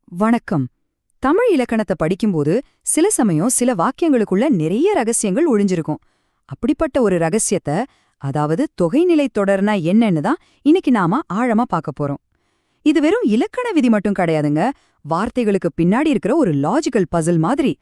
வணக்கம். தமிழ் இலக்கணத்தை படிக்கும்போது சில சமயம் சில வாக்கியங்களுக்குள்ள நிறைய ரகசியங்கள் ஒளிஞ்சிருக்கும். அப்படிப்பட்ட ஒரு ரகசியத்தை, அதாவது தொகைநிலை தொடர்னா என்னன்னு தான் இன்னைக்கு நாம ஆழமா பார்க்க போறோம். இது வெறும் இலக்கண விதி மட்டும் கிடையாதுங்க, வார்த்தைகளுக்கு பின்னாடி இருக்கிற ஒரு லாஜிக்கல் பசில் மாதிரி.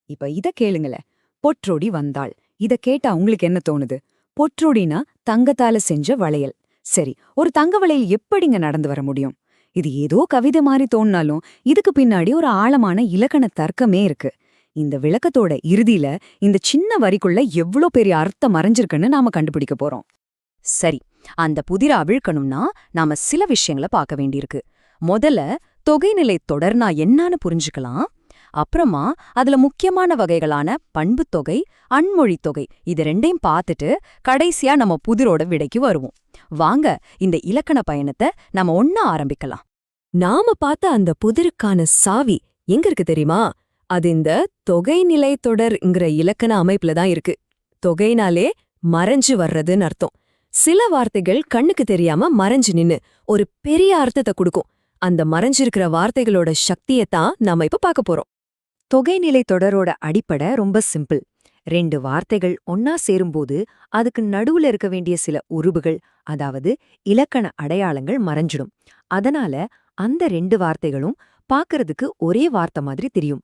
இப்ப இத கேளுங்களேன். பொற்றொடி வந்தாள். இத கேட்டா உங்களுக்கு என்ன தோணுது? பொற்றொடினா தங்கத்தால செஞ்ச வளையல். சரி, ஒரு தங்க வளையல் எப்படிங்க நடந்து வர முடியும்? இது ஏதோ கவிதை மாதிரி தோணினாலும் இதுக்கு பின்னாடி ஒரு ஆழமான இலக்கண தர்க்கமே இருக்கு. இந்த விளக்கத்தோட இறுதியில இந்த சின்ன வரிக்குள்ள எவ்வளோ பெரிய அர்த்தம் மறைஞ்சிருக்குன்னு நாம கண்டுபிடிக்க போறோம். சரி, அந்த புதிரை அவிழ்க்கணும்னா நாம சில விஷயங்களை பார்க்க வேண்டியிருக்கு. முதல்ல தொகைநிலை தொடர்னா என்னன்னு புரிஞ்சுக்கலாம். அப்புறமா அதுல முக்கியமான வகைகளான பண்புத் தொகை, அன்மொழித் தொகை இது ரெண்டையும் பார்த்துட்டு கடைசியா நம்ம புதிரோட விடைக்கு வருவோம். வாங்க, இந்த இலக்கண பயணத்தை நாம ஒண்ணா ஆரம்பிக்கலாம். நாம பார்த்த அந்த புதிருக்கான சாவி எங்க இருக்கு தெரியுமா? அது இந்த தொகைநிலை தொடர்ங்கிற இலக்கண அமைப்புல தான் இருக்கு. தொகைனாலே மறைஞ்சு வர்றதுன்னு அர்த்தம். சில வார்த்தைகள் கண்ணுக்கு தெரியாம மறைஞ்சு நின்னு ஒரு பெரிய அர்த்தத்தை கொடுக்கும். அந்த மறைஞ்சிருக்கிற வார்த்தைகளோட சக்தியைத்தான் நாம இப்ப பார்க்க போறோம். தொகைநிலை தொடரோட அடிப்படை ரொம்ப சிம்பிள். ரெண்டு வார்த்தைகள் ஒன்னா சேரும்போது அதுக்கு நடுவுல இருக்க வேண்டிய சில உருபுகள், அதாவது இலக்கண அடையாளங்கள் மறைஞ்சிடும். அதனால அந்த ரெண்டு வார்த்தைகளும் பார்க்கறதுக்கு ஒரே வார்த்தை மாதிரி தெரியும்.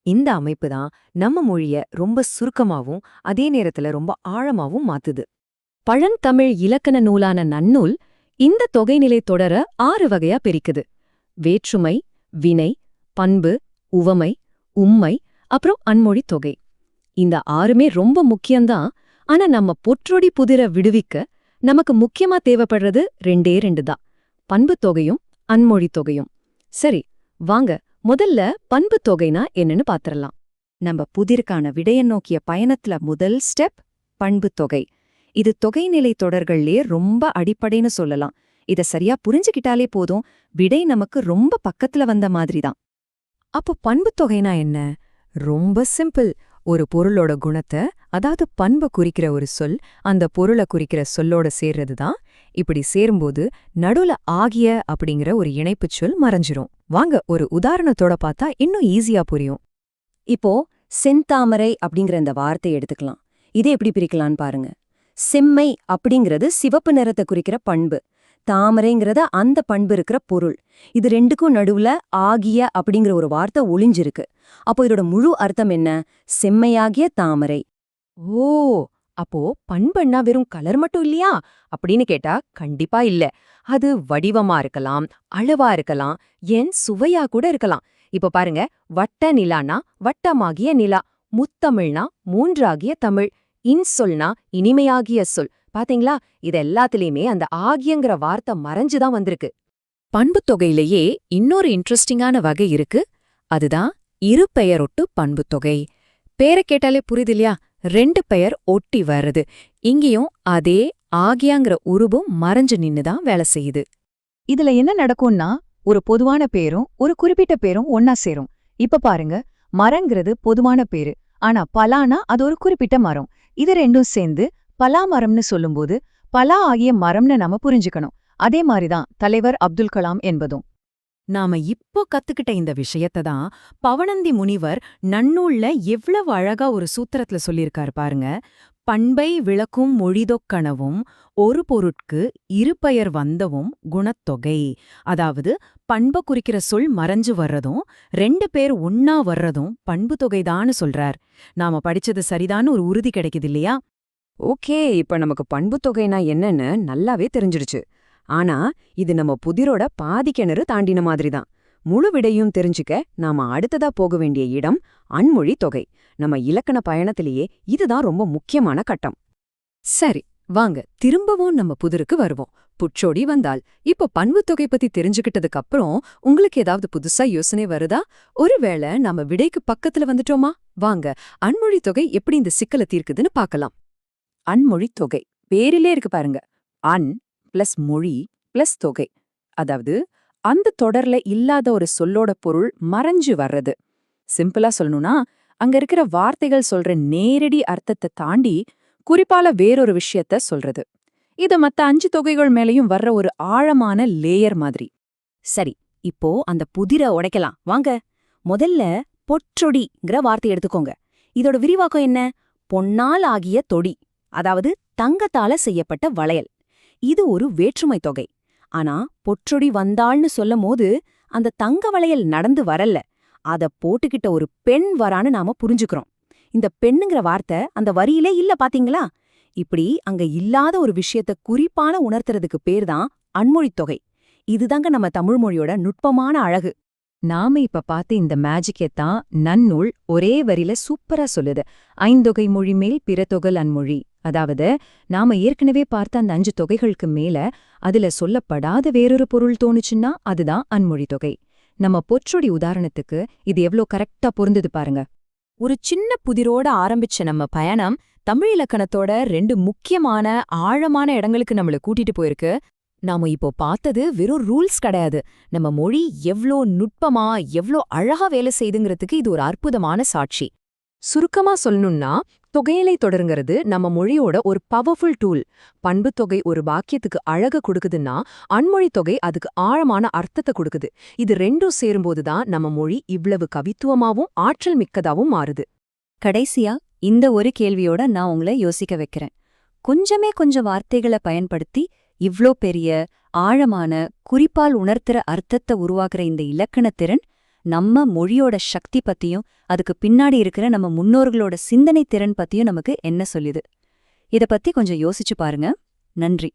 இந்த அமைப்பு தான் நம்ம மொழிய ரொம்ப சுருக்கமாவும் அதே நேரத்துல ரொம்ப ஆழமாவும் மாத்துது. பழந்தமிழ் இலக்கண நூலான நன்னூல் இந்த தொகைநிலை தொடர 6 வகையா பிரிக்குது. வேற்றுமை, வினை, பண்பு, உவமை, உம்மை, அப்புறம் அன்மொழி தொகை. இந்த 6மே ரொம்ப முக்கியம்தான். ஆனா நம்ம பொற்றொடி புதிர விடுவிக்க நமக்கு முக்கியமா தேவைப்படுறது ரெண்டே ரெண்டு தான்: பண்பு தொகையும் அன்மொழி தொகையும். சரி, வாங்க முதல்ல பண்பு தொகைனா என்னன்னு பாத்திரலாம். நம்ம புதிருக்கான விடைய நோக்கிய பயணத்துல முதல் ஸ்டெப் பண்பு தொகை. இது தொகைநிலை தொடர்கள்லயே ரொம்ப அடிப்படைன்னு சொல்லலாம். இத சரியா புரிஞ்சுக்கிட்டாலே போதும், விடை நமக்கு ரொம்ப பக்கத்துல வந்த மாதிரிதான். அப்போ பண்பு தொகைனா என்ன? ரொம்ப சிம்பிள். ஒரு பொருளோட குணத்தை, அதாவது பண்பை குறிக்கிற ஒரு சொல் அந்த பொருளை குறிக்கிற சொல்லோட சேர்றது தான். இப்படி சேரும்போது நடுவுல ஆகிய அப்படிங்கிற ஒரு இணைப்புச் சொல் மறைஞ்சிரும். வாங்க ஒரு உதாரணத்தோட பார்த்தா இன்னும் ஈஸியா புரியும். இப்போ செந்தாமரை அப்படிங்கிற இந்த வார்த்தையை எடுத்துக்கலாம். இதை எப்படி பிரிக்கலான்னு பாருங்க. செம்மை அப்படிங்கிறது சிவப்பு நிறத்தை குறிக்கிற பண்பு, தாமரைங்கிறத அந்த பண்பு இருக்கிற பொருள். இது ரெண்டுக்கும் நடுவுல ஆகிய அப்படிங்கிற ஒரு வார்த்தை ஒளிஞ்சிருக்கு. அப்போ இதோட முழு அர்த்தம் என்ன? செம்மையாகிய தாமரை. ஓ, அப்போ பண்புன்னா வெறும் கலர் மட்டும் இல்லையா அப்படின்னு கேட்டா கண்டிப்பா இல்ல. அது வடிவமா இருக்கலாம், அளவா இருக்கலாம், ஏன் சுவையா கூட இருக்கலாம். இப்ப பாருங்க, வட்ட நிலானா வட்டமாகிய நிலா, முத்தமிழ்னா மூன்றாகிய தமிழ், இன்சொல்னா இனிமையாகிய சொல். பாத்தீங்களா, இது எல்லாத்துலயுமே அந்த ஆகியங்கிற வார்த்தை மறைஞ்சுதான் வந்திருக்கு. பண்புத் தொகையிலேயே இன்னொரு இன்ட்ரெஸ்டிங்கான வகை இருக்கு. அதுதான் இருபெயரொட்டு பண்புத் தொகை. பேரை கேட்டாலே புரியுது இல்லையா? ரெண்டு பெயர் ஒட்டி வருது. இங்கேயும் அதே ஆகியாங்கிற உருபும் மறைஞ்சு நின்னுதான் வேலை செய்யுது. இதுல என்ன நடக்கும்னா, ஒரு பொதுவான பேரும் ஒரு குறிப்பிட்ட பேரும் ஒன்னா சேரும். இப்ப பாருங்க, மரங்கிறது பொதுவான பேரு, ஆனா பலானா அது ஒரு குறிப்பிட்ட மரம். இது ரெண்டும் சேர்ந்து பலா மரம்னு சொல்லும்போது பலா ஆகிய மரம்னு நாம புரிஞ்சுக்கணும். அதே மாதிரிதான் தலைவர் அப்துல் கலாம் என்பதும். நாம இப்போ கத்துக்கிட்ட இந்த விஷயத்தை தான் பவணந்தி முனிவர் நன்னூல்ல எவ்வளவு அழகா ஒரு சூத்திரத்துல சொல்லியிருக்காரு பாருங்க. பண்பை விளக்கும் மொழிதொக்கணவும் ஒரு பொருட்கு இருபெயர் வந்தவும் குணத்தொகை. அதாவது பண்பை குறிக்கிற சொல் மறைஞ்சு வர்றதும் ரெண்டு பேர் ஒன்னா வர்றதும் பண்பு தொகைதான்னு சொல்றார். நாம படிச்சது சரிதான்னு ஒரு உறுதி கிடைக்குது இல்லையா? ஓகே, இப்ப நமக்கு பண்பு தொகைனா என்னன்னு நல்லாவே தெரிஞ்சிடுச்சு. ஆனா இது நம்ம புதிரோட பாதி கிணறு தாண்டின மாதிரிதான். முழு விடையும் தெரிஞ்சுக்க நாம அடுத்ததா போக வேண்டிய இடம் அன்மொழி தொகை. நம்ம இலக்கண பயணத்திலேயே இதுதான் ரொம்ப முக்கியமான கட்டம். சரி, வாங்க திரும்பவும் நம்ம புதிருக்கு வருவோம். புற்றொடி வந்தால் இப்போ பண்பு தொகை பத்தி தெரிஞ்சுக்கிட்டதுக்கு அப்புறம் உங்களுக்கு ஏதாவது புதுசா யோசனை வருதா? ஒருவேளை நம்ம விடைக்கு பக்கத்துல வந்துட்டோமா? வாங்க அன்மொழி தொகை எப்படி இந்த சிக்கலை தீர்க்குதுன்னு பார்க்கலாம். அன்மொழி தொகை பேரிலே இருக்கு பாருங்க. அன் பிளஸ் மொழி பிளஸ் தொகை. அதாவது அந்த தொடர்ல இல்லாத ஒரு சொல்லோட பொருள் மறைஞ்சு வர்றது. சிம்பிளா சொல்லணும்னா, அங்க இருக்கிற வார்த்தைகள் சொல்ற நேரடி அர்த்தத்தை தாண்டி குறிப்பால வேறொரு விஷயத்த சொல்றது. இது மத்த 5 தொகைகள் மேலையும் வர்ற ஒரு ஆழமான லேயர் மாதிரி. சரி, இப்போ அந்த புதிரை உடைக்கலாம் வாங்க. முதல்ல பொற்றொடிங்கிற வார்த்தை எடுத்துக்கோங்க. இதோட விரிவாக்கம் என்ன? பொன்னால் ஆகிய தொடி, அதாவது தங்கத்தால செய்யப்பட்ட வளையல். இது ஒரு வேற்றுமை தொகை. ஆனா பொற்றொடி வந்தாள்னு சொல்லும்போது அந்த தங்க வளையல் நடந்து வரல, அத போட்டுக்கிட்ட ஒரு பெண் வரான்னு நாம புரிஞ்சுக்கிறோம். இந்த பெண்ணுங்கிற வார்த்தை அந்த வரியிலே இல்ல பாத்தீங்களா? இப்படி அங்க இல்லாத ஒரு விஷயத்த குறிப்பான உணர்த்துறதுக்கு பேர்தான் அன்மொழித் தொகை. இதுதாங்க நம்ம தமிழ் மொழியோட நுட்பமான அழகு. நாம இப்ப பார்த்த இந்த மேஜிக்கைத்தான் நன்னூல் ஒரே வரியில சூப்பரா சொல்லுது. ஐந்தொகை மொழி மேல் பிறதொகல் அன்மொழி. அதாவது நாம ஏற்கனவே பார்த்த அந்த 5 தொகைகளுக்கு மேல அதுல சொல்லப்படாத வேறொரு பொருள் தோணுச்சுன்னா அதுதான் அன்மொழி தொகை. நம்ம பொற்றொடி உதாரணத்துக்கு இது எவ்ளோ கரெக்டா பொருந்தது பாருங்க. ஒரு சின்ன புதிரோட ஆரம்பிச்ச நம்ம பயணம் தமிழ் இலக்கணத்தோட 2 முக்கியமான ஆழமான இடங்களுக்கு நம்மள கூட்டிட்டு போயிருக்கு. நாம இப்போ பார்த்தது வெறும் ரூல்ஸ் கிடையாது. நம்ம மொழி எவ்ளோ நுட்பமா எவ்ளோ அழகா வேலை செய்துங்கிறதுக்கு இது ஒரு அற்புதமான சாட்சி. சுருக்கமா சொல்லணும்னா, தொகையிலை தொடருங்கிறது நம்ம மொழியோட ஒரு பவர்ஃபுல் டூல். பண்புத் தொகை ஒரு வாக்கியத்துக்கு அழக கொடுக்குதுன்னா, அன்மொழித் தொகை அதுக்கு ஆழமான அர்த்தத்தை கொடுக்குது. இது ரெண்டும் சேரும்போது தான் நம்ம மொழி இவ்வளவு கவித்துவமாவும் ஆற்றல் மிக்கதாவும் மாறுது. கடைசியா இந்த ஒரு கேள்வியோட நான் உங்களை யோசிக்க வைக்கிறேன். கொஞ்சம் வார்த்தைகளை பயன்படுத்தி இவ்ளோ பெரிய ஆழமான குறிப்பால் உணர்த்துற அர்த்தத்தை உருவாக்குற இந்த இலக்கணத் திறன் நம்ம மொழியோட சக்தி பத்தியும் அதுக்கு பின்னாடி இருக்கிற நம்ம முன்னோர்களோட சிந்தனை திறன் பத்தியும் நமக்கு என்ன சொல்லுது? இத பத்தி கொஞ்சம் யோசிச்சு பாருங்க. நன்றி.